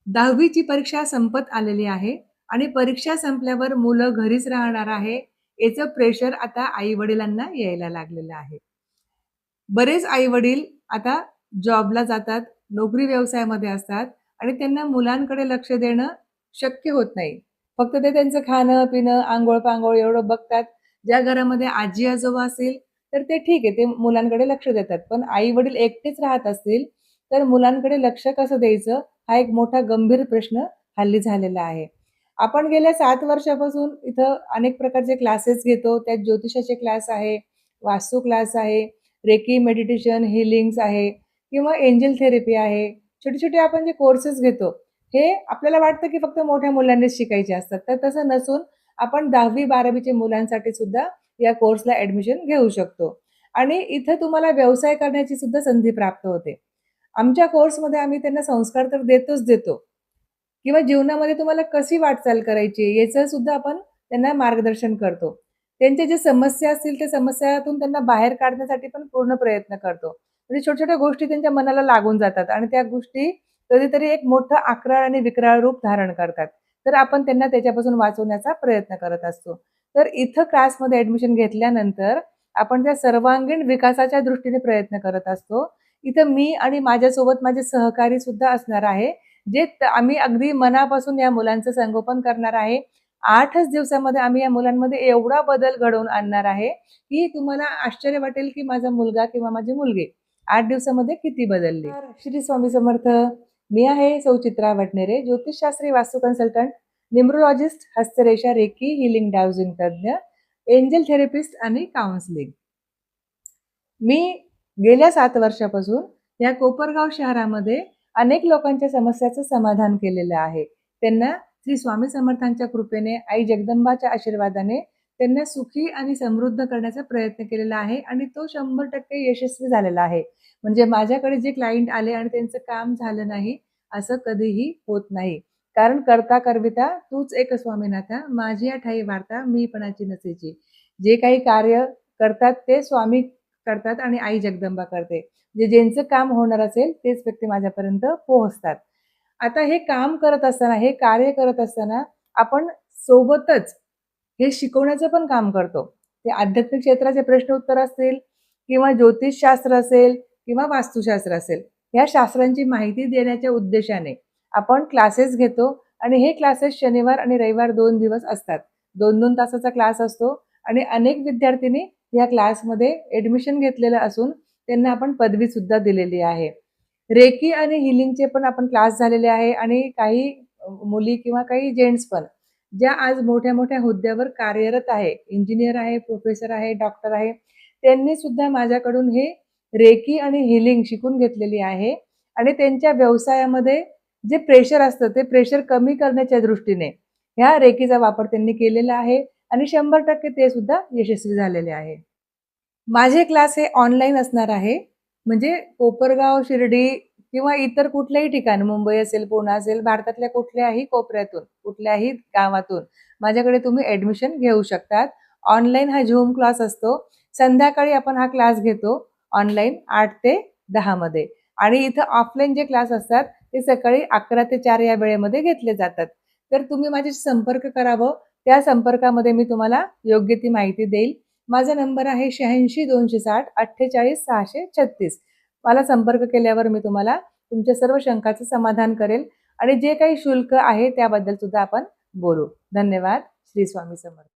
10वी ची परीक्षा संपत आलेली आहे आणि परीक्षा संपल्यावर मुलं घरीच राहणार आहे, याचं प्रेशर आता आई-वडिलांना यायला लागलेलं आहे. बरेच आई-वडील आता जॉबला जातात, नोकरी व्यवसायामध्ये असतात आणि त्यांना मुलांकडे लक्ष देणं शक्य होत नाही. फक्त ते त्यांचं खाणं-पिणं, अंघोळ-पांघोळ एवढं बघतात. ज्या घरामध्ये आजी-आजोबा असतील, तर ते ठीक आहे, ते मुलांकडे लक्ष देतात. पण आई-वडील एकटेच राहत असतील, तर मुलांकडे लक्ष कसं द्यायचं, हा एक मोठा गंभीर प्रश्न हल्ली झालेला आहे. आपण गेल्या 7 वर्षापासून इथं अनेक प्रकारचे क्लासेस घेतो. त्यात ज्योतिषाचे क्लास आहे, वास्तू क्लास आहे, रेकी मेडिटेशन, हीलिंग्स आहे किंवा एंजल थेरपी आहे. छोटे-छोटे आपण जे कोर्सेस घेतो, हे आपल्याला वाटतं की फक्त मोठ्या मुलांनीच शिकायचे असतात. तर तसं नसून आपण 10वी-12वी च्या मुलांसाठी सुद्धा या कोर्सला ॲडमिशन घेऊ शकतो आणि इथं तुम्हाला व्यवसाय करण्याची सुद्धा संधी प्राप्त होते. आमच्या कोर्समध्ये आम्ही त्यांना संस्कार तर देतोच देतो किंवा जीवनामध्ये तुम्हाला कशी वाटचाल करायची आहे याचं सुद्धा आपण त्यांना मार्गदर्शन करतो. त्यांच्या ज्या समस्या असतील त्या समस्यातून त्यांना बाहेर काढण्यासाठी पण पूर्ण प्रयत्न करतो. म्हणजे छोट्या-छोट्या गोष्टी त्यांच्या मनाला लागून जातात आणि त्या गोष्टी कधीतरी एक मोठं अक्राळ आणि विक्राळ रूप धारण करतात. तर आपण त्यांना त्याच्यापासून वाचवण्याचा प्रयत्न करत असतो. तर इथं क्लासमध्ये ॲडमिशन घेतल्यानंतर आपण त्या सर्वांगीण विकासाच्या दृष्टीने प्रयत्न करत असतो. इथं मी आणि माझ्यासोबत माझे सहकारी सुद्धा असणार आहे. आम्ही अगदी मनापासून या मुलांचं संगोपन करणार आहे. 8च दिवसामध्ये आम्ही या मुलांमध्ये एवढा बदल घडवून आणणार आहे, की तुम्हाला आश्चर्य वाटेल, की माझा मुलगा किंवा माझी मुलगी 8 दिवसामध्ये किती बदलली. तर श्री स्वामी समर्थ. मी आहे सौ चित्रा वडनेरे, ज्योतिषशास्त्री, वास्तू कन्सल्टंट, न्यूमरोलॉजिस्ट, हस्तरेषा, रेकी, हीलिंग डाउजिंग तज्ञ, एंजल थेरपिस्ट आणि काउन्सिलिंग. मी गेल्या 7 वर्षापासून या कोपरगाव शहरामध्ये अनेक लोकांच्या समस्याचं समाधान केलेलं आहे. त्यांना श्री स्वामी समर्थांच्या कृपेने, आई जगदंबाच्या आशीर्वादाने त्यांना सुखी आणि समृद्ध करण्याचा प्रयत्न केलेला आहे आणि तो 100% यशस्वी झालेला आहे. म्हणजे माझ्याकडे जे क्लायंट आले आणि त्यांचं काम झालं नाही, असं कधीही होत नाही. कारण करता करविता तूच एक स्वामीनाथा, माझी या ठाई वार्ता मीपणाची नसेची. जे काही कार्य करतात ते स्वामी करतात आणि आई जगदंबा करते. ज्यांचं काम होणार असेल तेच व्यक्ती माझ्यापर्यंत पोहोचतात. आता हे काम करत असताना, हे कार्य करत असताना आपण सोबतच हे शिकवण्याचं पण काम करतो. ते आध्यात्मिक क्षेत्राचे प्रश्न उत्तर असतील किंवा ज्योतिषशास्त्र असेल किंवा वास्तुशास्त्र असेल. या शास्त्रांची माहिती देण्याच्या उद्देशाने आपण क्लासेस घेतो आणि हे क्लासेस शनिवार आणि रविवार 2 दिवस असतात. 2-2 तासाचा क्लास असतो आणि अनेक विद्यार्थ्यांनी या क्लासमध्ये ॲडमिशन घेतलेलं असून त्यांना आपण पदवी सुद्धा दिलेली आहे. रेकी आणि हीलिंगचे पण आपण क्लास झालेले आहे आणि काही मुली किंवा काही जेंट्स पण ज्या आज मोठ्या-मोठ्या हुद्द्यावर कार्यरत आहे, इंजिनिअर आहे, प्रोफेसर आहे, डॉक्टर आहे, त्यांनी सुद्धा माझ्याकडून हे रेकी आणि हीलिंग शिकून घेतलेली आहे आणि त्यांच्या व्यवसायामध्ये जे प्रेशर असतं, ते प्रेशर कमी करण्याच्या दृष्टीने ह्या रेकीचा वापर त्यांनी केलेला आहे आणि 100% ते सुद्धा यशस्वी झालेले आहे. माझे क्लास हे ऑनलाईन असणार आहे. म्हणजे कोपरगाव, शिर्डी किंवा इतर कुठल्याही ठिकाण, मुंबई असेल, पुणे असेल, भारतातल्या कुठल्याही कोपऱ्यातून, कुठल्याही गावातून माझ्याकडे तुम्ही ॲडमिशन घेऊ शकतात. ऑनलाईन हा Zoom क्लास असतो. संध्याकाळी आपण हा क्लास घेतो ऑनलाईन 8 ते 10 मध्ये आणि इथं ऑफलाईन जे क्लास असतात ते सकाळी 11 ते 4 या वेळेमध्ये घेतले जातात. तर तुम्ही माझ्याशी संपर्क करावं. त्या संपर्कामध्ये मी तुम्हाला योग्य ती माहिती देईल. माझा नंबर आहे 86 260 48 636. मला संपर्क केल्यावर मी तुम्हाला तुमच्या सर्व शंकाचं समाधान करेल आणि जे काही शुल्क आहे त्याबद्दल सुद्धा आपण बोलू. धन्यवाद. श्री स्वामी समर्थ.